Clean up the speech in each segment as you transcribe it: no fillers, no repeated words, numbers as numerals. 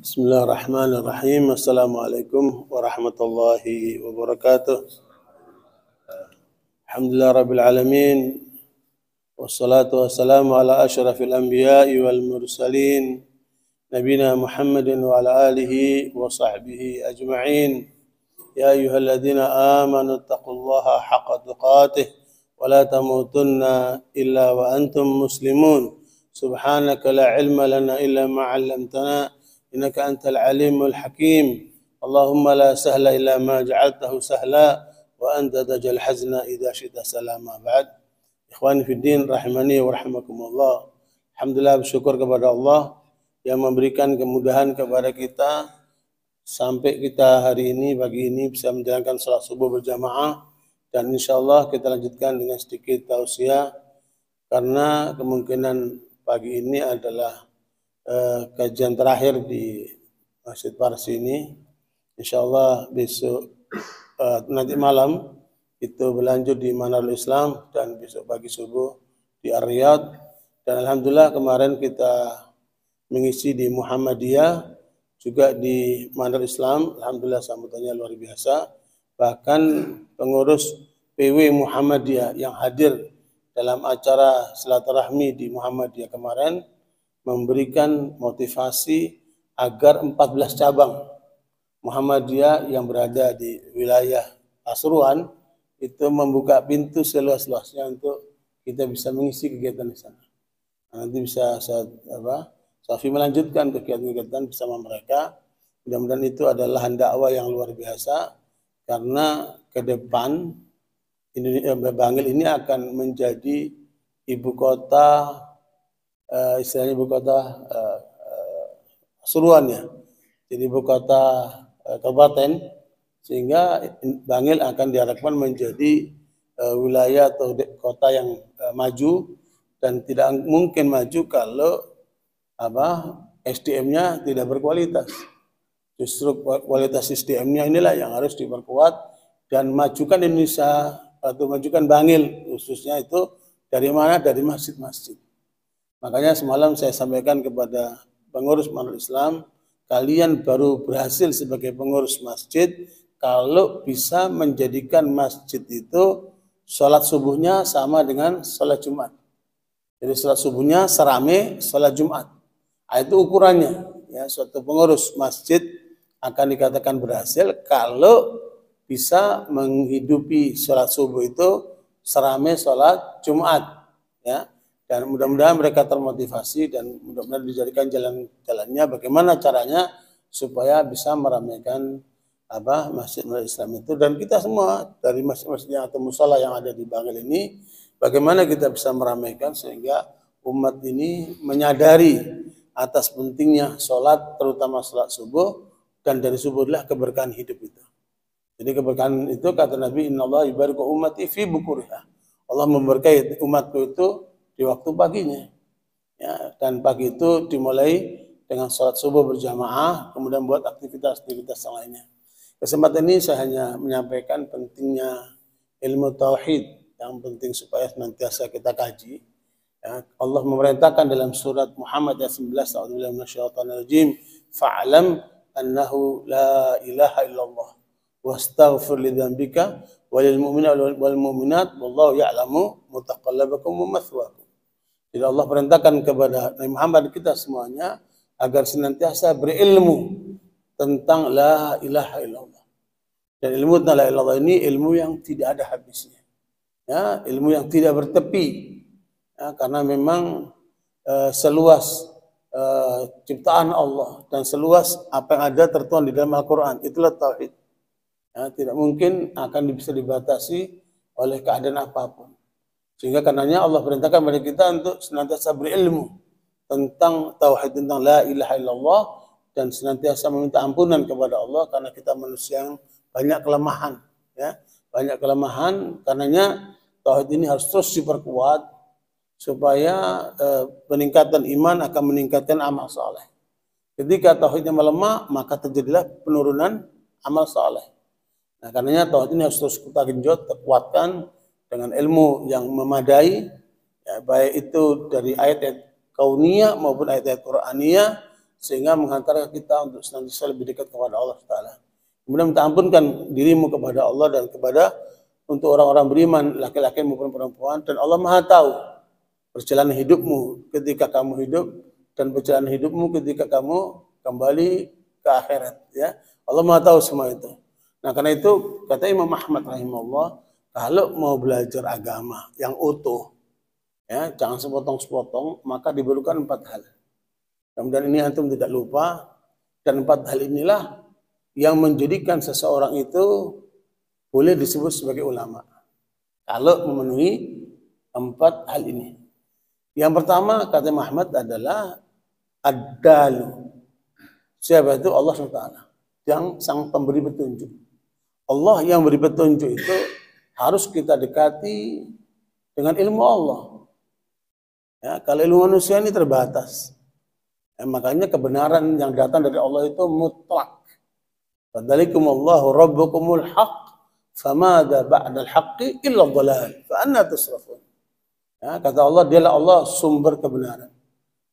Bismillahirrahmanirrahim. Assalamualaikum warahmatullahi wabarakatuh. Alhamdulillah rabbil alamin. Wassalatu wassalamu ala asyrafil anbiya'i wal mursalin. Nabina Muhammadin wa ala alihi wa sahbihi ajma'in. Ya ayyuhalladzina amanu taqullaha haqqa tuqatih wa la tamutunna illa wa antum muslimun. Subhanaka la ilma lana illa ma 'allamtana. إنك أنت العليم الحكيم اللهم لا سهل إلا ما جعلته سهلا وأنت تجعل الحزن إذا شئت سلاما بعد إخواني في الدين rahimani wa rahimakumullah. Alhamdulillah, bersyukur kepada Allah yang memberikan kemudahan kepada kita sampai kita hari ini pagi ini bisa menjalankan salat subuh berjamaah, dan insyaallah kita lanjutkan dengan sedikit tausiah karena kemungkinan pagi ini adalah kajian terakhir di Masjid Parsi ini. Insyaallah besok nanti malam itu berlanjut di Manarul Islam dan besok pagi subuh di Ar-Riyadh. Dan alhamdulillah kemarin kita mengisi di Muhammadiyah juga di Manarul Islam. Alhamdulillah sambutannya luar biasa. Bahkan pengurus PW Muhammadiyah yang hadir dalam acara silaturahmi di Muhammadiyah kemarin memberikan motivasi agar 14 cabang Muhammadiyah yang berada di wilayah Pasuruan itu membuka pintu seluas-luasnya untuk kita bisa mengisi kegiatan di sana. Nanti bisa Safi melanjutkan kegiatan-kegiatan bersama mereka. Mudah-mudahan itu adalah dakwah yang luar biasa karena ke depan Bangil ini akan menjadi ibu kota, istilahnya ibu kota Pasuruan ya, jadi ibu kota kabupaten, sehingga Bangil akan diharapkan menjadi wilayah atau kota yang maju, dan tidak mungkin maju kalau SDM-nya tidak berkualitas. Justru kualitas SDM-nya inilah yang harus diperkuat dan majukan Indonesia atau majukan Bangil khususnya itu dari mana? Dari masjid-masjid. Makanya semalam saya sampaikan kepada pengurus Manarul Islam, kalian baru berhasil sebagai pengurus masjid kalau bisa menjadikan masjid itu sholat subuhnya sama dengan sholat Jumat. Jadi sholat subuhnya serame sholat Jumat. Itu ukurannya. Ya, suatu pengurus masjid akan dikatakan berhasil kalau bisa menghidupi sholat subuh itu serame sholat Jumat. Ya. Dan mudah-mudahan mereka termotivasi dan mudah-mudahan dijadikan jalan-jalannya bagaimana caranya supaya bisa meramaikan masjid Islam itu. Dan kita semua dari masjid-masjid atau musala yang ada di Bangil ini, bagaimana kita bisa meramaikan sehingga umat ini menyadari atas pentingnya sholat, terutama sholat subuh, dan dari subuh adalah keberkahan hidup itu. Jadi keberkahan itu kata Nabi, Innallaha yubariku ummati fi bukuriha. Allah memberkahi umatku itu di waktu paginya, ya, dan pagi itu dimulai dengan sholat subuh berjamaah, kemudian buat aktivitas-aktivitas yang lainnya. Kesempatan ini saya hanya menyampaikan pentingnya ilmu tauhid yang penting supaya senantiasa kita kaji. Ya, Allah memerintahkan dalam surat Muhammad ayat 19, A'udzubillahi minasyaitonirrajim, fa'lam annahu la ilaha illallah wastaghfir lidzambika walil mu'minina wal mu'minat wallahu ya'lamu mutaqallabakum wa mathwaakum. Jadi Allah perintahkan kepada Nabi Muhammad kita semuanya agar senantiasa berilmu tentang la ilaha illallah. Dan ilmu tentang la ilaha illallah ini ilmu yang tidak ada habisnya. Ya, ilmu yang tidak bertepi. Ya, karena memang seluas ciptaan Allah dan seluas apa yang ada tertuang di dalam Al-Quran, itulah tauhid. Ya, tidak mungkin akan bisa dibatasi oleh keadaan apapun. Sehingga karenanya Allah perintahkan kepada kita untuk senantiasa berilmu tentang tauhid, tentang la ilaha illallah, dan senantiasa meminta ampunan kepada Allah karena kita manusia yang banyak kelemahan, ya, banyak kelemahan. Karenanya tauhid ini harus terus diperkuat supaya peningkatan iman akan meningkatkan amal saleh. Ketika tauhidnya melemah, maka terjadilah penurunan amal saleh. Nah, karenanya tauhid ini harus terus kita genjot, kita kuatkan dengan ilmu yang memadai, ya, baik itu dari ayat-ayat kauniyah maupun ayat-ayat Qur'aniyah, sehingga menghantar kita untuk senantiasa lebih dekat kepada Allah Ta'ala. Kemudian minta ampunkan dirimu kepada Allah dan kepada untuk orang-orang beriman, laki-laki maupun perempuan, dan Allah Maha tahu perjalanan hidupmu ketika kamu hidup dan perjalanan hidupmu ketika kamu kembali ke akhirat, ya. Allah Maha tahu semua itu. Nah, karena itu kata Imam Ahmad rahimahullah, kalau mau belajar agama yang utuh, ya, jangan sepotong-sepotong, maka diperlukan 4 hal. Kemudian ini antum tidak lupa, dan 4 hal inilah yang menjadikan seseorang itu boleh disebut sebagai ulama. Kalau memenuhi 4 hal ini. Yang pertama kata Muhammad adalah ad-dalu. Siapa itu? Allah SWT, yang sang pemberi petunjuk. Allah yang beri petunjuk itu harus kita dekati dengan ilmu Allah. Ya, kalau ilmu manusia ini terbatas. Ya, makanya kebenaran yang datang dari Allah itu mutlak. Fadzalikumullahu rabbukumul haqq famada ba'dal haqqi illa dhalal fa anna tusrafun. Ya, kata Allah, dialah Allah sumber kebenaran.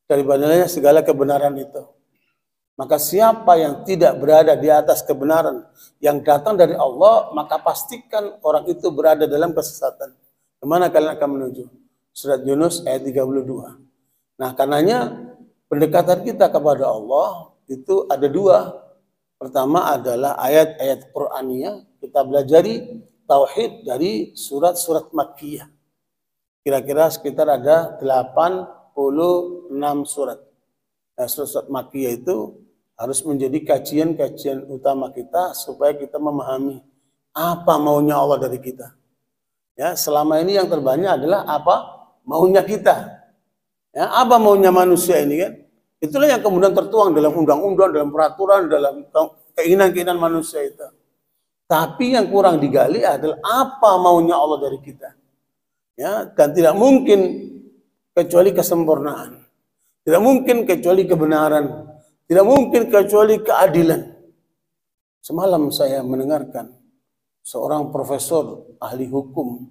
Daripadanya segala kebenaran itu. Maka siapa yang tidak berada di atas kebenaran yang datang dari Allah, maka pastikan orang itu berada dalam kesesatan. Kemana kalian akan menuju? Surat Yunus ayat 32. Nah, karenanya pendekatan kita kepada Allah itu ada 2. Pertama adalah ayat-ayat Qur'aniyah. Kita belajari tauhid dari surat-surat Makkiyah. Kira-kira sekitar ada 86 surat. Nah, surat-surat Makkiyah itu harus menjadi kajian-kajian utama kita supaya kita memahami apa maunya Allah dari kita. Ya, selama ini yang terbanyak adalah apa maunya kita. Ya, apa maunya manusia ini kan? Itulah yang kemudian tertuang dalam undang-undang, dalam peraturan, dalam keinginan-keinginan manusia itu. Tapi yang kurang digali adalah apa maunya Allah dari kita. Ya, dan tidak mungkin kecuali kesempurnaan. Tidak mungkin kecuali kebenaran. Tidak mungkin kecuali keadilan. Semalam saya mendengarkan seorang profesor ahli hukum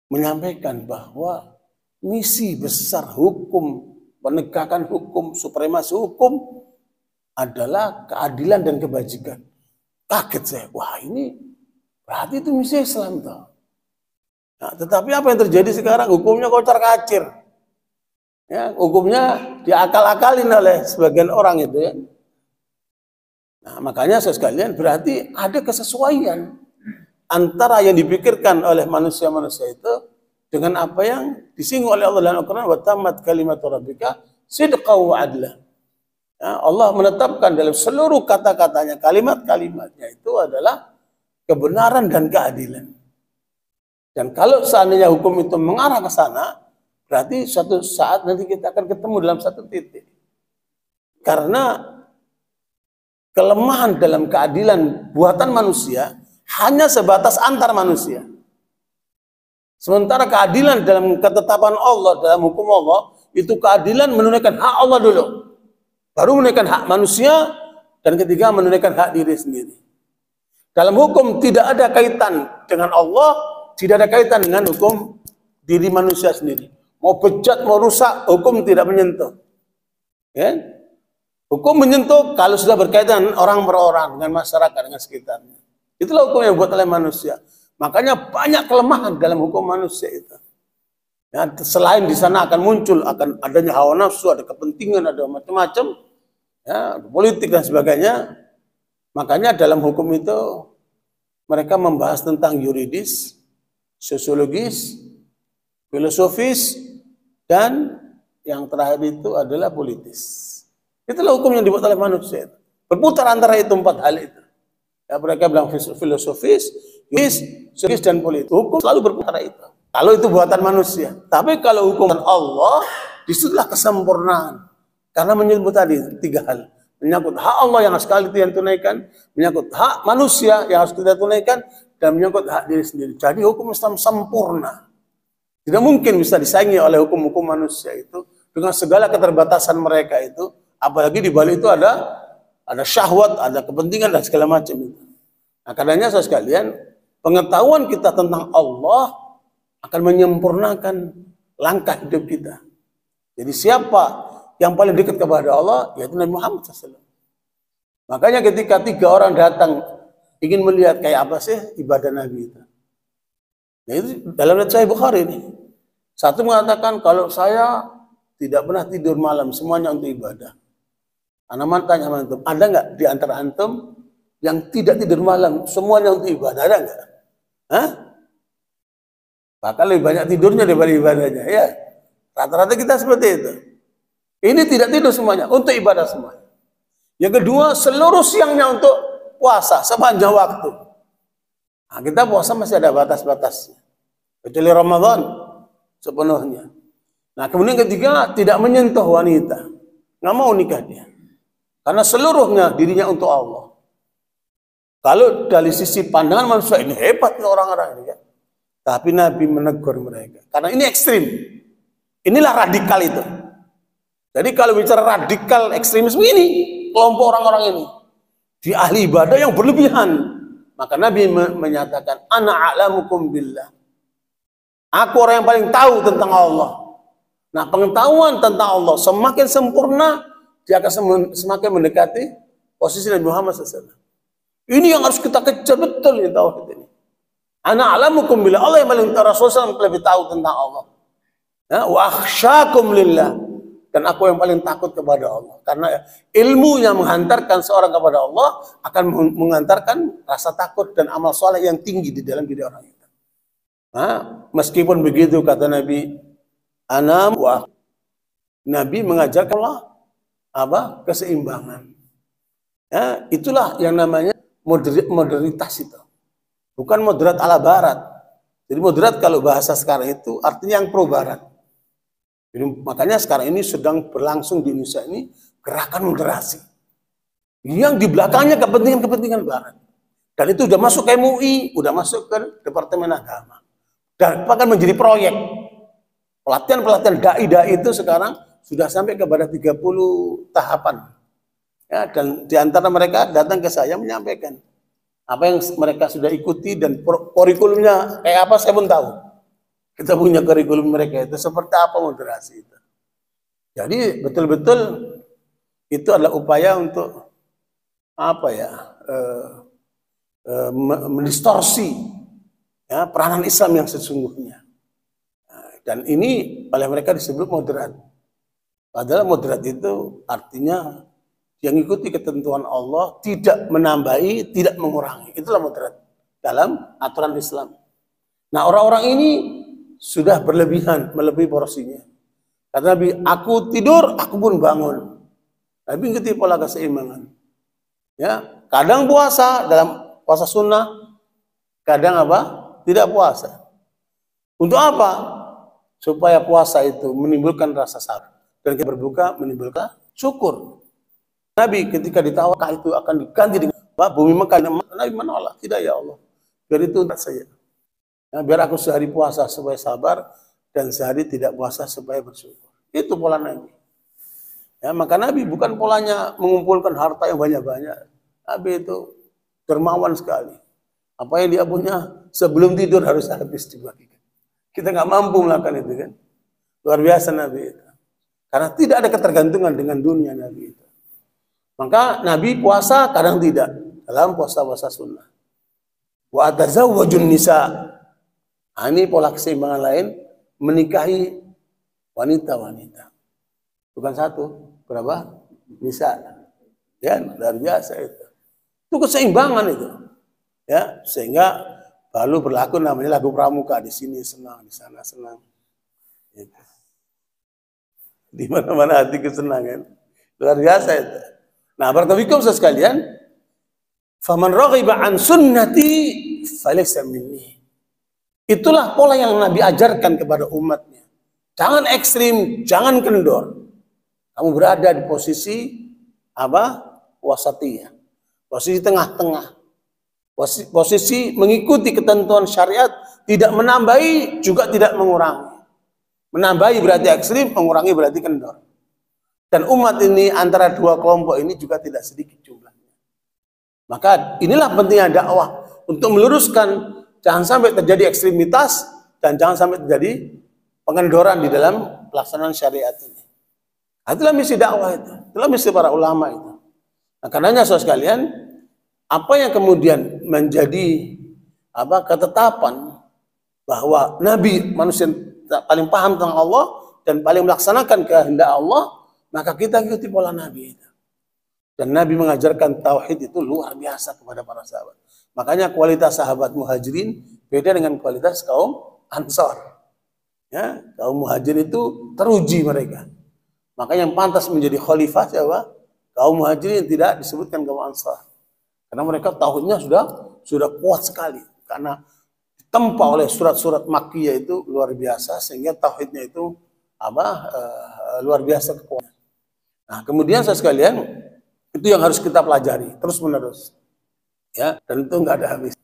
menyampaikan bahwa misi besar hukum, penegakan hukum, supremasi hukum adalah keadilan dan kebajikan. Kaget saya, wah ini berarti itu misi Islam toh. Nah, tetapi apa yang terjadi sekarang? Hukumnya kocar-kacir. Ya, hukumnya diakal-akalin oleh sebagian orang itu ya. Nah, makanya sekalian berarti ada kesesuaian antara yang dipikirkan oleh manusia-manusia itu dengan apa yang disinggung oleh Allah dalam Al-Quran, wa tammat kalimatu rabbika sidqan wa adla. Ya, Allah menetapkan dalam seluruh kata-katanya, kalimat-kalimatnya itu adalah kebenaran dan keadilan. Dan kalau seandainya hukum itu mengarah ke sana, berarti suatu saat nanti kita akan ketemu dalam satu titik. Karena kelemahan dalam keadilan buatan manusia hanya sebatas antar manusia. Sementara keadilan dalam ketetapan Allah, dalam hukum Allah, itu keadilan menunaikan hak Allah dulu. Baru menunaikan hak manusia, dan ketiga menunaikan hak diri sendiri. Dalam hukum tidak ada kaitan dengan Allah, tidak ada kaitan dengan hukum diri manusia sendiri. Mau bejat, mau rusak, hukum tidak menyentuh. Ya? Hukum menyentuh kalau sudah berkaitan dengan orang per orang, dengan masyarakat, dengan sekitarnya. Itulah hukum yang dibuat oleh manusia. Makanya banyak kelemahan dalam hukum manusia itu. Ya, selain di sana akan muncul, akan adanya hawa nafsu, ada kepentingan, ada macam-macam, ya, politik dan sebagainya. Makanya dalam hukum itu mereka membahas tentang yuridis, sosiologis, filosofis, dan yang terakhir itu adalah politis. Itulah hukum yang dibuat oleh manusia. Berputar antara itu 4 hal itu. Ya, mereka bilang filosofis, yuridis, dan politis. Hukum selalu berputar itu. Kalau itu buatan manusia. Tapi kalau hukum Allah, disitulah kesempurnaan. Karena menyebut tadi 3 hal. Menyangkut hak Allah yang harus kita tunaikan, menyangkut hak manusia yang harus kita tunaikan, dan menyangkut hak diri sendiri. Jadi hukum Islam sempurna. Tidak mungkin bisa disaingi oleh hukum-hukum manusia itu dengan segala keterbatasan mereka itu. Apalagi di balik itu ada syahwat, ada kepentingan dan segala macam itu. Nah, karenanya saudara sekalian, pengetahuan kita tentang Allah akan menyempurnakan langkah hidup kita. Jadi siapa yang paling dekat kepada Allah yaitu Nabi Muhammad SAW. Makanya ketika 3 orang datang ingin melihat kayak apa sih ibadah Nabi itu. Nah, itu dalam riwayat Sahih Bukhari ini. Satu mengatakan kalau saya tidak pernah tidur malam, semuanya untuk ibadah. Anak tanya sama antum, ada nggak di antara antum yang tidak tidur malam, semuanya untuk ibadah, ada nggak? Hah? Bahkan lebih banyak tidurnya daripada ibadahnya, ya. Rata-rata kita seperti itu. Ini tidak tidur semuanya, untuk ibadah semuanya. Yang kedua, seluruh siangnya untuk puasa sepanjang waktu. Nah, kita puasa masih ada batas-batasnya. Kecuali Ramadan sepenuhnya. Nah, kemudian ketiga, tidak menyentuh wanita. Nggak mau nikah dia. Karena seluruhnya dirinya untuk Allah. Kalau dari sisi pandangan manusia, ini hebat nih orang-orang ini ya. Tapi Nabi menegur mereka. Karena ini ekstrim. Inilah radikal itu. Jadi kalau bicara radikal ekstremisme ini, kelompok orang-orang ini. Di ahli ibadah yang berlebihan. Maka Nabi menyatakan, Ana a'lamukum billah. Aku orang yang paling tahu tentang Allah. Nah, pengetahuan tentang Allah semakin sempurna, dia akan semakin mendekati posisi Nabi Muhammad SAW. Ini yang harus kita kejar betul ini tauhid ini. Ana a'lamukum billah. Allah yang paling tahu, Rasulullah lebih tahu tentang Allah. Ya, wa akhsyakum lillah. Dan aku yang paling takut kepada Allah. Karena ilmu yang menghantarkan seorang kepada Allah akan mengantarkan rasa takut dan amal soleh yang tinggi di dalam diri orang itu. Nah, meskipun begitu kata Nabi, Nabi mengajarkan Allah keseimbangan. Ya, itulah yang namanya moderitas itu. Bukan moderat ala barat. Jadi moderat kalau bahasa sekarang itu artinya yang pro barat. Jadi, makanya sekarang ini sedang berlangsung di Indonesia ini gerakan moderasi. Yang di belakangnya kepentingan-kepentingan barat. Dan itu sudah masuk ke MUI, sudah masuk ke Departemen Agama. Dan bahkan menjadi proyek. Pelatihan-pelatihan dai-dai itu sekarang sudah sampai kepada 30 tahapan. Ya, dan di antara mereka datang ke saya menyampaikan apa yang mereka sudah ikuti dan kurikulumnya kayak apa saya pun tahu. Kita punya kurikulum mereka itu seperti apa moderasi itu. Jadi betul-betul itu adalah upaya untuk apa ya, mendistorsi ya, peranan Islam yang sesungguhnya. Dan ini oleh mereka disebut moderat. Padahal moderat itu artinya yang ikuti ketentuan Allah, tidak menambahi, tidak mengurangi. Itulah moderat dalam aturan Islam. Nah, orang-orang ini sudah berlebihan, melebihi porsinya. Kata Nabi, aku tidur, aku pun bangun. Nabi ikuti pola keseimbangan. Ya, kadang puasa dalam puasa sunnah, kadang apa? Tidak puasa. Untuk apa? Supaya puasa itu menimbulkan rasa sabar dan kita berbuka menimbulkan syukur. Nabi ketika ditawarkan itu akan diganti dengan bumi Mekah, Nabi menolak. Tidak ya Allah, biar itu untuk saya. Nah, biar aku sehari puasa supaya sabar dan sehari tidak puasa supaya bersyukur. Itu pola Nabi. Ya, maka Nabi bukan polanya mengumpulkan harta yang banyak-banyak. Nabi itu dermawan sekali. Apa yang dia punya sebelum tidur harus habis dibagikan. Kita nggak mampu melakukan itu kan. Luar biasa Nabi itu. Karena tidak ada ketergantungan dengan dunia Nabi itu. Maka Nabi puasa kadang tidak dalam puasa-puasa sunnah. Wa atazawwajun nisa. Nah, ini pola keseimbangan lain, menikahi wanita-wanita. Bukan satu, berapa? Nisa. Ya, luar biasa itu. Itu keseimbangan itu. Ya, sehingga lalu berlaku namanya lagu pramuka, di sini senang, di sana senang. Gitu. Di mana-mana hati kesenangan. Luar biasa itu. Nah, barakallahu sekalian, faman raghiba an sunnati falaysa minni. Itulah pola yang Nabi ajarkan kepada umatnya. Jangan ekstrim, jangan kendor. Kamu berada di posisi apa? Wasatiyah. Posisi tengah-tengah. Posisi mengikuti ketentuan syariat, tidak menambahi juga tidak mengurangi. Menambahi berarti ekstrim, mengurangi berarti kendor. Dan umat ini antara dua kelompok ini juga tidak sedikit jumlahnya. Maka inilah pentingnya dakwah untuk meluruskan, jangan sampai terjadi ekstremitas dan jangan sampai terjadi pengendoran di dalam pelaksanaan syariat ini. Itulah misi dakwah itu. Itulah misi para ulama itu. Nah, karenanya saudara sekalian, apa yang kemudian menjadi ketetapan bahwa Nabi manusia paling paham tentang Allah dan paling melaksanakan kehendak Allah, maka kita ikuti pola Nabi itu. Dan Nabi mengajarkan tauhid itu luar biasa kepada para sahabat. Makanya kualitas sahabat muhajirin beda dengan kualitas kaum ansar. Ya, kaum muhajirin itu teruji mereka. Maka yang pantas menjadi khalifah siapa? Kaum muhajirin, tidak disebutkan kaum ansar. Karena mereka tauhidnya sudah kuat sekali. Karena ditempa oleh surat-surat Makkiyah itu luar biasa, sehingga tauhidnya itu luar biasa kekuatan. Nah, kemudian saya sekalian, itu yang harus kita pelajari terus menerus. Ya, dan itu nggak ada habis.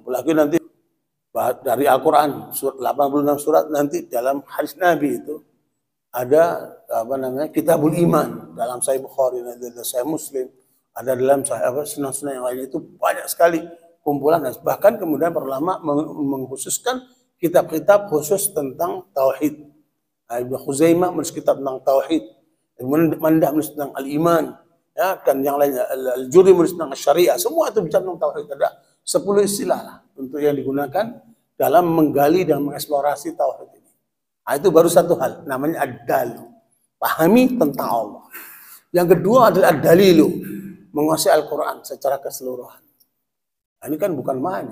Apalagi nanti dari Al-Quran surat 86 surat, nanti dalam hadis Nabi itu ada Kitabul Iman dalam Sahih Bukhari, ada Sahih Muslim, ada dalam sunan-sunan yang lain, itu banyak sekali kumpulan. Bahkan kemudian para ulama mengkhususkan kitab-kitab khusus tentang tauhid. Ibnu Khuzaimah menulis kitab tentang tauhid, Mandah menulis tentang al-iman, ya, dan yang lainnya, Al-Juri menulis tentang syariah. Semua itu bicara tentang tauhid. Ada 10 istilah lah untuk yang digunakan dalam menggali dan mengeksplorasi tauhid ini. Nah, itu baru satu hal, namanya ad-dalu, pahami tentang Allah. Yang kedua adalah ad-dalilu, menguasai Al-Quran secara keseluruhan. Nah, ini kan bukan main,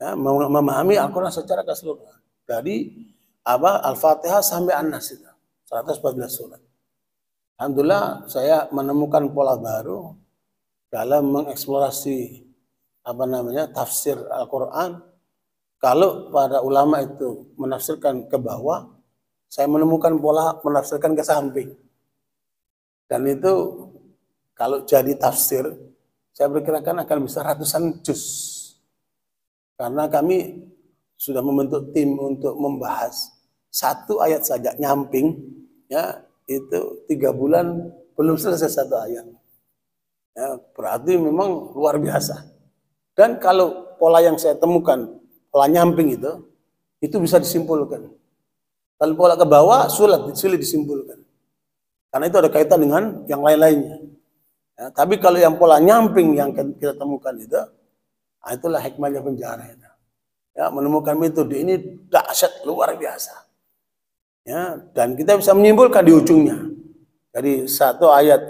ya, memahami Al-Quran secara keseluruhan. Dari Al-Fatihah sampai An-Nas itu 114 surat. Alhamdulillah saya menemukan pola baru dalam mengeksplorasi tafsir Al-Quran. Kalau para ulama itu menafsirkan ke bawah, saya menemukan pola menafsirkan ke samping. Dan itu kalau jadi tafsir, saya perkirakan akan bisa ratusan juz. Karena kami sudah membentuk tim untuk membahas satu ayat saja, nyamping, ya, itu 3 bulan belum selesai satu ayat. Ya, berarti memang luar biasa. Dan kalau pola yang saya temukan, pola nyamping itu bisa disimpulkan. Kalau pola ke bawah sulit disimpulkan. Karena itu ada kaitan dengan yang lain-lainnya. Ya, tapi kalau yang pola nyamping yang kita temukan itulah hikmahnya penjara itu. Ya, menemukan metode ini dahsyat luar biasa. Ya, dan kita bisa menyimpulkan di ujungnya. Dari satu ayat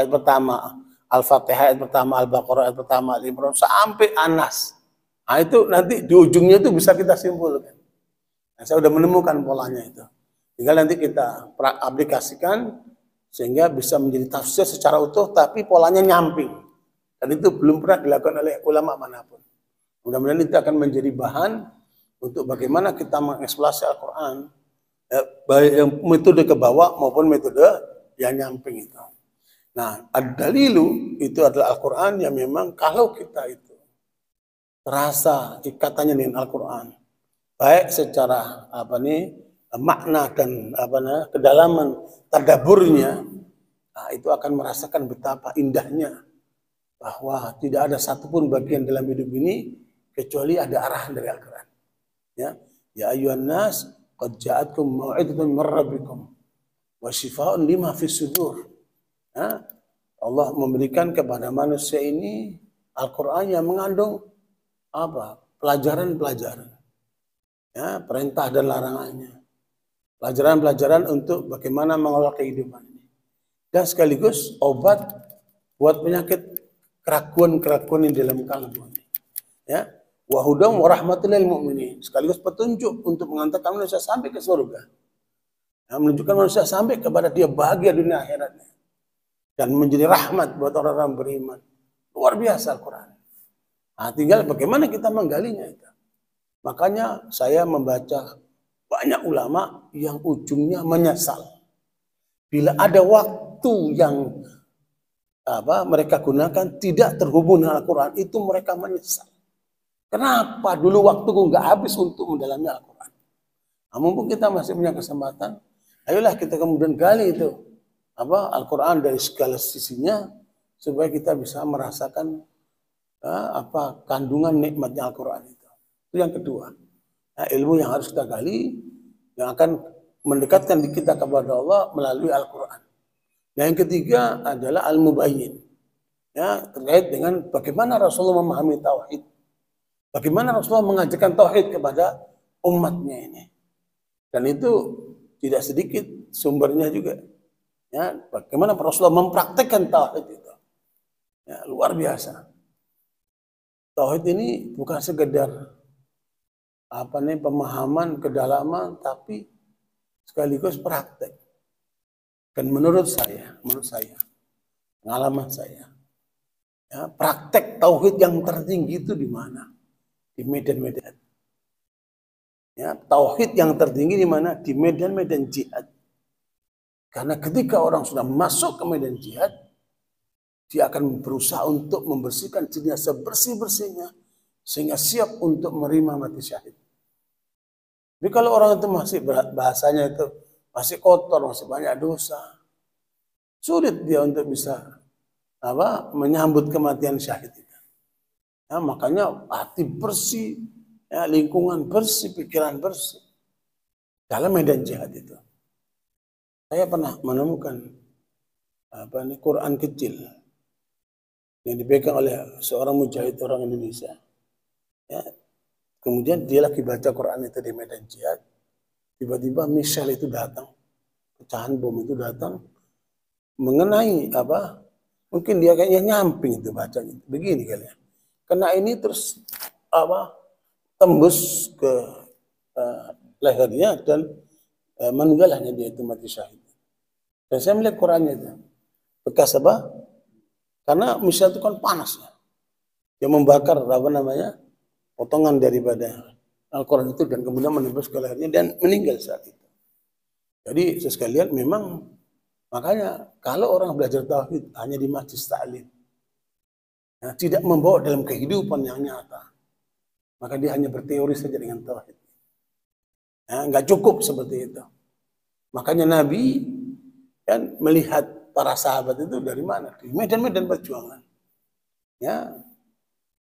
pertama Al-Fatihah ayat pertama, Al-Baqarah ayat pertama, Al-Imran sampai An-Nas. Nah, itu nanti di ujungnya itu bisa kita simpulkan. Nah, saya sudah menemukan polanya itu. Tinggal nanti kita aplikasikan sehingga bisa menjadi tafsir secara utuh, tapi polanya nyamping. Dan itu belum pernah dilakukan oleh ulama manapun. Mudah-mudahan itu akan menjadi bahan untuk bagaimana kita mengeksplorasi Al-Quran, baik yang metode ke bawah maupun metode yang nyamping itu. Nah, ad-dalilu itu adalah Al-Quran yang memang kalau kita itu terasa ikatannya dengan Al-Quran, baik secara makna dan kedalaman tadaburnya, nah, itu akan merasakan betapa indahnya bahwa tidak ada satupun bagian dalam hidup ini kecuali ada arahan dari Al-Quran. Ya ayyuhan nas qad ja'atkum mau'izatun min rabbikum wa shifaa'un lima fis sudur. Allah memberikan kepada manusia ini Al-Quran yang mengandung pelajaran-pelajaran, ya, perintah dan larangannya, pelajaran-pelajaran untuk bagaimana mengelola kehidupan ini, dan sekaligus obat buat penyakit keraguan-keraguan yang dalam kalbu ini, ya, wa hudam wa rahmatul lil mu'minin, sekaligus petunjuk untuk mengantarkan manusia sampai ke surga, ya, menunjukkan manusia sampai kepada dia bahagia dunia akhiratnya dan menjadi rahmat buat orang-orang beriman. Luar biasa Al-Quran. Nah, tinggal bagaimana kita menggalinya itu. Makanya saya membaca banyak ulama yang ujungnya menyesal. Bila ada waktu yang mereka gunakan tidak terhubung dengan Al-Quran, itu mereka menyesal. Kenapa dulu waktuku nggak habis untuk mendalami Al-Quran? Nah, mumpung kita masih punya kesempatan, ayolah kita kemudian gali itu Al-Quran dari segala sisinya supaya kita bisa merasakan kandungan nikmatnya Al-Quran itu. Itu yang kedua. Nah, ilmu yang harus kita gali yang akan mendekatkan kita kepada Allah melalui Al-Quran. Dan yang ketiga adalah al-mubayyin, ya, terkait dengan bagaimana Rasulullah memahami tauhid, bagaimana Rasulullah mengajarkan tauhid kepada umatnya ini. Dan itu tidak sedikit sumbernya juga, ya, bagaimana Rasulullah mempraktekkan tauhid itu, ya, luar biasa. Tauhid ini bukan sekedar pemahaman kedalaman, tapi sekaligus praktek. Dan menurut saya, pengalaman saya, ya, praktek tauhid yang tertinggi itu di mana? Di medan-medan. Ya, tauhid yang tertinggi di mana? Di medan-medan jihad. Karena ketika orang sudah masuk ke medan jihad, dia akan berusaha untuk membersihkan dirinya sebersih-bersihnya sehingga siap untuk menerima mati syahid. Tapi kalau orang itu masih bahasanya itu masih kotor, masih banyak dosa, sulit dia untuk bisa menyambut kematian syahid itu. Ya, makanya hati bersih, ya, lingkungan bersih, pikiran bersih dalam medan jihad itu. Saya pernah menemukan Quran kecil yang dipegang oleh seorang mujahid orang Indonesia. Ya, kemudian dia lagi baca Quran itu di medan jihad. Tiba-tiba misal itu datang, pecahan bom itu datang, mengenai mungkin dia kayaknya nyamping itu bacanya, begini kali ya. Kena ini terus tembus ke lehernya dan meninggalnya dia itu mati syahid. Dan saya melihat Qurannya itu bekas karena misal itu kan panas ya. Dia membakar potongan daripada Al-Quran itu dan kemudian menembus ke lehernya dan meninggal saat itu. Jadi sekalian memang makanya kalau orang belajar tauhid hanya di majlis taklim, ya, tidak membawa dalam kehidupan yang nyata, maka dia hanya berteori saja dengan tauhid. Ya, nggak cukup seperti itu. Makanya Nabi kan melihat para sahabat itu dari mana? Di medan-medan perjuangan. Ya,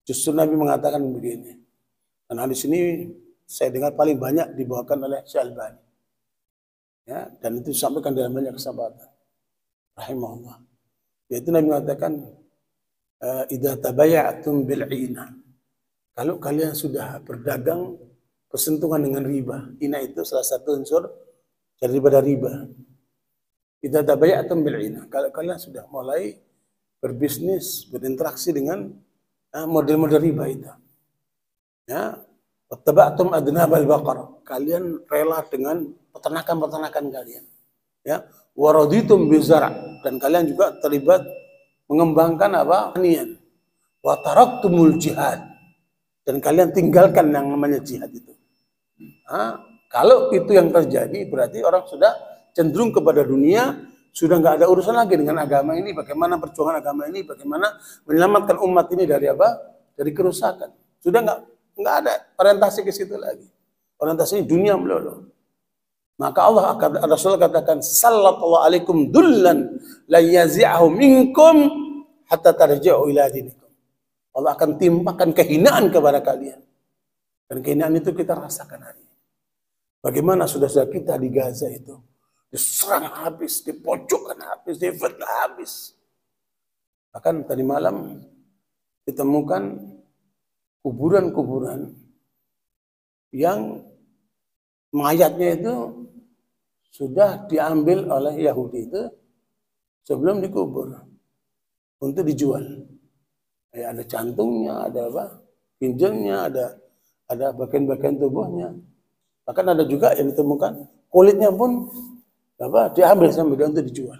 justru Nabi mengatakan begini. Dan hadis ini saya dengar paling banyak dibawakan oleh Syekh Albani. Ya, dan itu disampaikan dalam banyak kesempatan. Rahimahullah. Yaitu Nabi mengatakan, idza tabaya'tum bil 'ina. Kalau kalian sudah berdagang bersentuhan dengan riba. Ina itu salah satu unsur daripada riba. Idza tabaya'tum bil 'ina. Kalau kalian sudah mulai berbisnis, berinteraksi dengan model-model riba itu. Ya, wattaba'tum adnabal baqar. Kalian rela dengan peternakan-peternakan kalian. Ya, waraditum bizar' dan kalian juga terlibat mengembangkan pertanian. Wa taraktumul jihad dan kalian tinggalkan yang namanya jihad itu. Kalau itu yang terjadi berarti orang sudah cenderung kepada dunia, sudah nggak ada urusan lagi dengan agama ini, bagaimana perjuangan agama ini, bagaimana menyelamatkan umat ini dari dari kerusakan. Sudah nggak ada orientasi ke situ lagi. Orientasinya dunia melulu. Maka Rasul katakan, sallallahu alaikum dullan la yazi'ahu minkum hatta tarji'u ila dinikum. Allah akan timpakan kehinaan kepada kalian. Dan kehinaan itu kita rasakan hari ini. Bagaimana saudara kita di Gaza itu diserang habis, dipojokkan habis, difitnah habis. Bahkan tadi malam ditemukan kuburan-kuburan yang mayatnya itu sudah diambil oleh Yahudi itu sebelum dikubur untuk dijual. Ya, ada jantungnya, ada ginjalnya, ada bagian-bagian tubuhnya. Bahkan ada juga yang ditemukan kulitnya pun diambil sampai dia untuk dijual.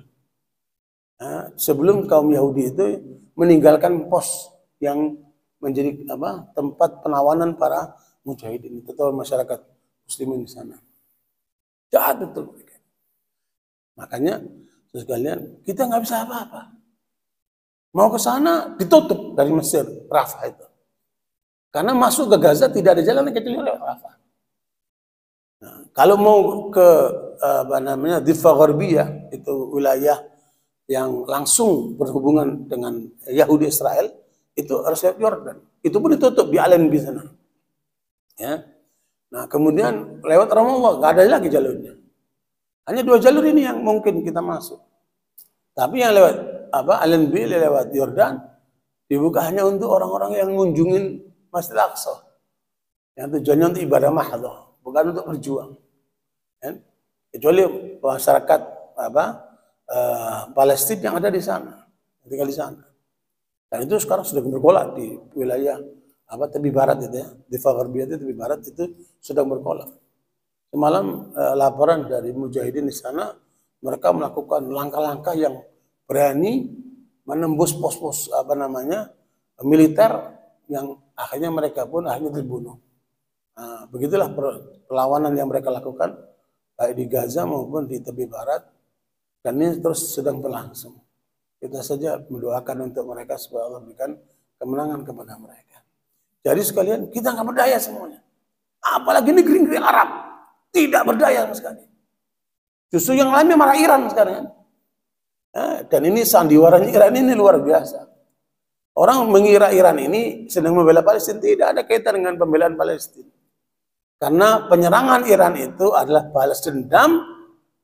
Nah, sebelum kaum Yahudi itu meninggalkan pos yang menjadi tempat penawanan para mujahidin atau masyarakat muslimin di sana. Jahat betul mereka. Makanya sekalian kita nggak bisa apa-apa. Mau ke sana ditutup dari Mesir, Rafah itu. Karena masuk ke Gaza tidak ada jalan kecuali lewat Rafah. Nah, kalau mau ke Dhifa Gharbiyah, itu wilayah yang langsung berhubungan dengan Yahudi Israel, itu harus lewat Yordan. Itu pun ditutup di Alen di sana. Ya. Nah, kemudian lewat Ramallah, nggak ada lagi jalurnya. Hanya 2 jalur ini yang mungkin kita masuk. Tapi yang lewat Al-Anbil, lewat Yordan, dibuka hanya untuk orang-orang yang ngunjungin Masjidil Aqsa. Yang tujuannya untuk ibadah mahdhah, bukan untuk berjuang. Kan? Kecuali masyarakat Palestina yang ada di sana, tinggal di sana. Dan itu sekarang sudah bergolak di wilayah tepi barat itu ya, di Gharbiyah itu tepi barat itu sedang bergolak. Semalam laporan dari mujahidin di sana, mereka melakukan langkah-langkah yang berani menembus pos-pos militer yang akhirnya mereka pun akhirnya terbunuh. Nah, begitulah perlawanan yang mereka lakukan baik di Gaza maupun di tepi barat, dan ini terus sedang berlangsung. Kita saja mendoakan untuk mereka supaya Allah berikan kemenangan kepada mereka. Jadi sekalian, kita nggak berdaya semuanya. Apalagi negeri-negeri Arab tidak berdaya sama sekali. Justru yang lainnya marah Iran sekarang. Dan ini sandiwaranya Iran ini luar biasa. Orang mengira Iran ini sedang membela Palestina. Tidak ada kaitan dengan pembelaan Palestina. Karena penyerangan Iran itu adalah balas dendam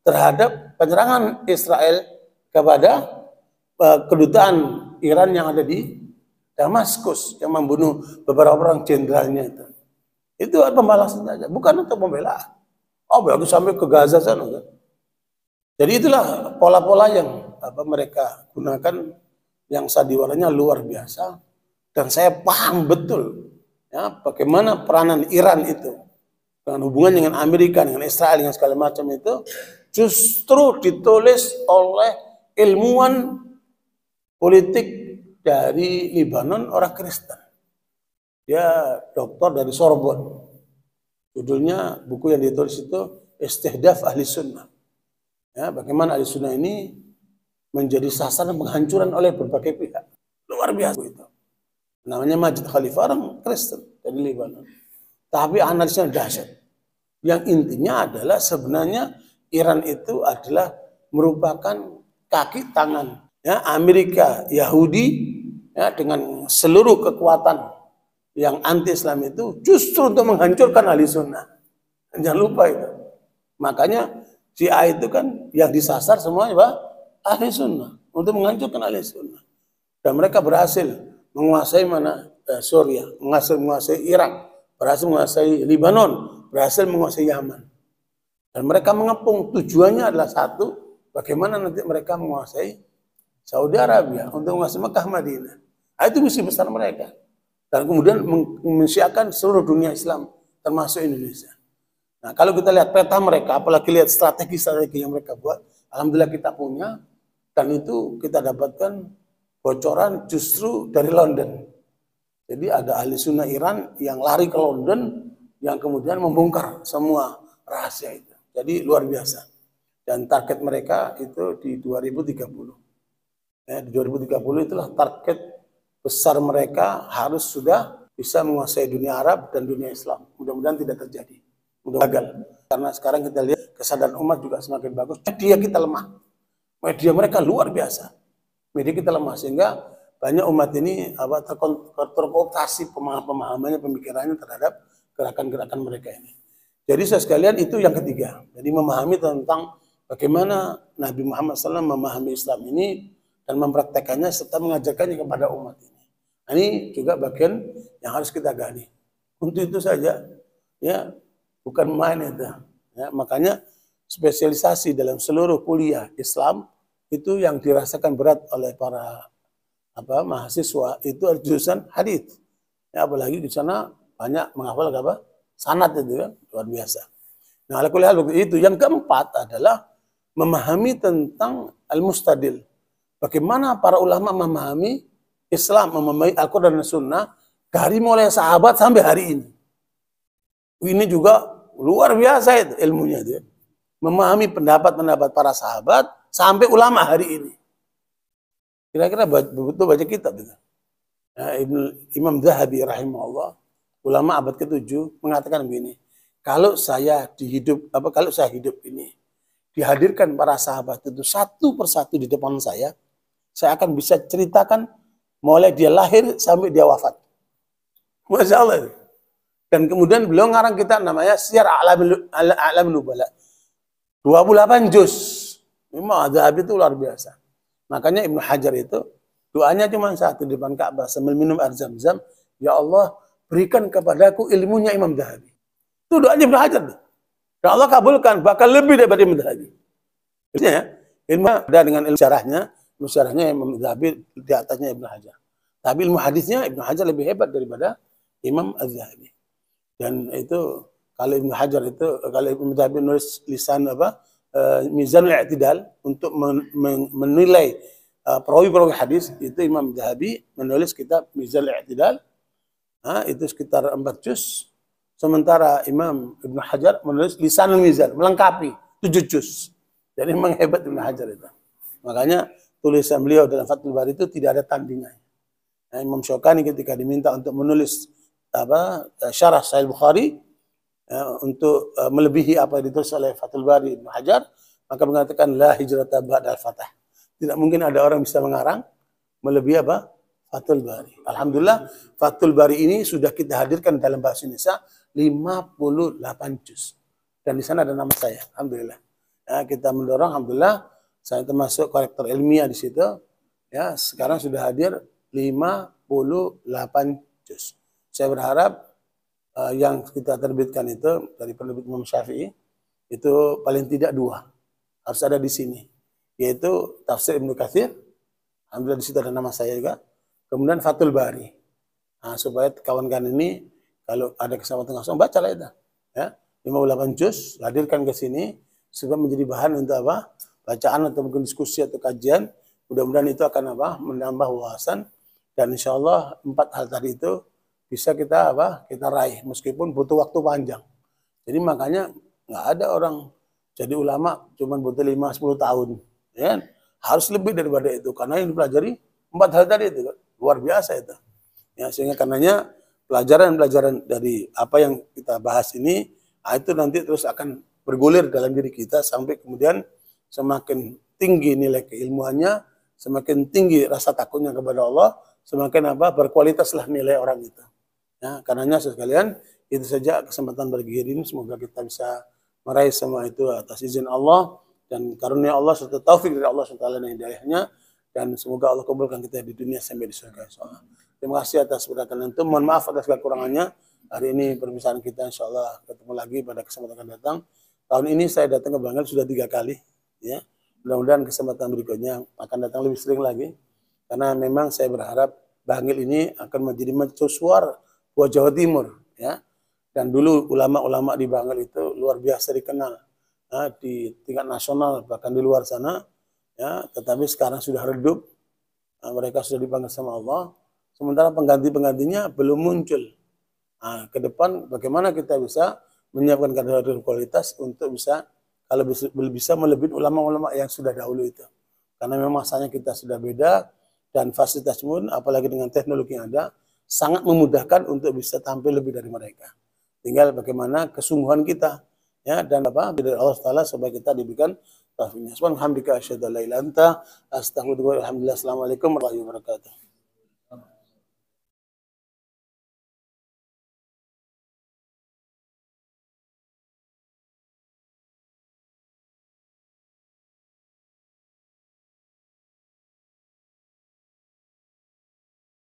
terhadap penyerangan Israel kepada kedutaan Iran yang ada di Damaskus, yang membunuh beberapa orang jenderalnya itu. Itu pembalasan saja, bukan untuk pembelaan. Baru sampai ke Gaza sana kan. Jadi itulah pola-pola yang mereka gunakan, yang sandiwaranya luar biasa, dan saya paham betul ya bagaimana peranan Iran itu dengan hubungan dengan Amerika, dengan Israel, dengan segala macam itu justru ditulis oleh ilmuwan politik dari Lebanon, orang Kristen. Dia doktor dari Sorbonne. Judulnya buku yang ditulis itu Istihdaf Ahli Sunnah. Ya, bagaimana Ahli Sunnah ini menjadi sasaran penghancuran oleh berbagai pihak. Luar biasa itu. Namanya Majid Khalifah, orang Kristen dari Lebanon. Tapi analisnya dahsyat. Yang intinya adalah sebenarnya Iran itu adalah merupakan kaki tangan ya Amerika, Yahudi ya, dengan seluruh kekuatan yang anti-Islam itu justru untuk menghancurkan Ahli Sunnah. Jangan lupa itu. Makanya Syiah itu kan yang disasar semuanya Ahli Sunnah, untuk menghancurkan Ahli Sunnah. Dan mereka berhasil menguasai Suriah, menguasai Irak, berhasil menguasai Lebanon, berhasil menguasai Yaman. Dan mereka mengepung tujuannya adalah satu, bagaimana nanti mereka menguasai Saudi Arabia untuk menguasai Mekah, Madinah. Itu misi besar mereka. Dan kemudian mensiakan seluruh dunia Islam, termasuk Indonesia. Nah, kalau kita lihat peta mereka, apalagi lihat strategi-strategi yang mereka buat, alhamdulillah kita punya, dan itu kita dapatkan bocoran justru dari London. Jadi ada ahli sunnah Iran yang lari ke London, yang kemudian membongkar semua rahasia itu. Jadi luar biasa. Dan target mereka itu di 2030. Di 2030 itulah target besar mereka, harus sudah bisa menguasai dunia Arab dan dunia Islam. Mudah-mudahan tidak terjadi. Gagal. Karena sekarang kita lihat kesadaran umat juga semakin bagus. Media kita lemah. Media mereka luar biasa. Media kita lemah sehingga banyak umat ini terkooptasi pemahamannya, pemikirannya terhadap gerakan-gerakan mereka ini. Jadi sekalian itu yang ketiga. Jadi memahami tentang bagaimana Nabi Muhammad SAW memahami Islam ini dan mempraktekannya serta mengajarkannya kepada umat ini. Ini juga bagian yang harus kita gali. Untuk itu saja, ya. Bukan main itu. Ya, makanya spesialisasi dalam seluruh kuliah Islam itu yang dirasakan berat oleh para mahasiswa itu jurusan hadits. Ya, apalagi di sana banyak menghafal sanad itu kan luar biasa. Nah, kuliah itu yang keempat adalah memahami tentang al-mustadil. Bagaimana para ulama memahami Islam, memahami Al-Quran dan Sunnah dari mulai sahabat sampai hari ini. Ini juga luar biasa itu ilmunya itu. Memahami pendapat-pendapat para sahabat sampai ulama hari ini. Kira-kira betul baca kitab itu. Ya, Imam Zahabi rahimahullah, ulama abad ke-7 mengatakan begini, kalau saya hidup ini dihadirkan para sahabat itu satu persatu di depan saya akan bisa ceritakan mulai dia lahir sampai dia wafat. Masya Allah. Dan kemudian beliau ngarang kitab namanya Syiar A'lam Nubala. 28 juz. Memang Adz-Dzahabi itu luar biasa. Makanya Ibnu Hajar itu doanya cuma satu di depan Ka'bah sambil minum air Zam-Zam, ya Allah berikan kepadaku ilmunya Imam Dzahabi. Itu doanya Ibnu Hajar. Dan Allah kabulkan, bahkan lebih daripada Imam Dzahabi. Artinya ilmu ada dengan ilmu syarahnya Imam Dzahabi di atasnya Ibnu Hajar. Tapi ilmu hadisnya Ibnu Hajar lebih hebat daripada Imam Adz-Dzahabi. Dan itu kalau Ibnu Hajar itu, kalau Ibnu Dzahabi nulis lisan Mizanul I'tidal untuk menilai perawi-perawi hadis, itu Imam Dzahabi menulis kitab Mizanul I'tidal, itu sekitar 4 juz. Sementara Imam Ibnu Hajar menulis Lisanul Mizan, melengkapi 7 juz. Jadi memang hebat Ibnu Hajar itu. Makanya tulisan beliau dalam Fathul Bari itu tidak ada tandingan. Nah, Imam Syaukani ketika diminta untuk menulis syarah Sahih Bukhari, untuk melebihi apa yang ditulis oleh Fathul Bari Ibnu Hajar, maka mengatakan la hijrata ba'dal fathah. Tidak mungkin ada orang bisa mengarang melebihi apa? Fathul Bari. Alhamdulillah Fathul Bari ini sudah kita hadirkan dalam bahasa Indonesia 58 juz. Dan di sana ada nama saya. Alhamdulillah. Ya, kita mendorong, alhamdulillah saya termasuk korektor ilmiah di situ. Ya, sekarang sudah hadir 58 juz. Saya berharap yang kita terbitkan itu dari penerbit Imam Syafi'i itu paling tidak 2 harus ada di sini, yaitu Tafsir Ibnu Katsir, alhamdulillah di situ ada nama saya juga, kemudian Fathul Bari. Nah, supaya kawan-kawan ini kalau ada kesempatan langsung bacalah itu, ya 58 juz hadirkan ke sini supaya menjadi bahan untuk apa? Bacaan atau mungkin diskusi atau kajian. Mudah-mudahan itu akan apa? Menambah wawasan, dan insya Allah 4 hal tadi itu bisa kita kita raih meskipun butuh waktu panjang. Jadi makanya nggak ada orang jadi ulama cuma butuh 5-10 tahun, ya. Harus lebih daripada itu karena yang dipelajari 4 hal tadi itu luar biasa itu. Ya, sehingga karenanya pelajaran dari apa yang kita bahas ini itu nanti terus akan bergulir dalam diri kita sampai kemudian semakin tinggi nilai keilmuannya, semakin tinggi rasa takutnya kepada Allah, semakin berkualitaslah nilai orang itu. Ya, karenanya sekalian, itu saja kesempatan bagi diri ini. Semoga kita bisa meraih semua itu atas izin Allah dan karunia Allah serta taufik dari Allah SWT dan hidayahnya. Dan semoga Allah kabulkan kita di dunia sampai di surga. Terima kasih atas perhatian itu. Mohon maaf atas kekurangannya. Hari ini perpisahan kita insya Allah ketemu lagi pada kesempatan akan datang. Tahun ini saya datang ke Bangil sudah 3 kali. Ya. Mudah-mudahan kesempatan berikutnya akan datang lebih sering lagi. Karena memang saya berharap Bangil ini akan menjadi mercusuar buat Jawa Timur, ya. Dan dulu ulama-ulama di Bangil itu luar biasa dikenal, ya, di tingkat nasional bahkan di luar sana, ya. Tetapi sekarang sudah redup, mereka sudah dipanggil sama Allah. Sementara pengganti-penggantinya belum muncul. Nah, ke depan bagaimana kita bisa menyiapkan kader kualitas untuk bisa kalau bisa melebihi ulama-ulama yang sudah dahulu itu. Karena memang masanya kita sudah beda dan fasilitas pun apalagi dengan teknologi yang ada sangat memudahkan untuk bisa tampil lebih dari mereka. Tinggal bagaimana kesungguhan kita, ya, dan dari Allah Taala supaya kita diberikan taufiknya. Subhanallah, asyhadu an la ilaha illa anta, astaghfiruka wa atubu ilaik. Assalamualaikum warahmatullahi wabarakatuh.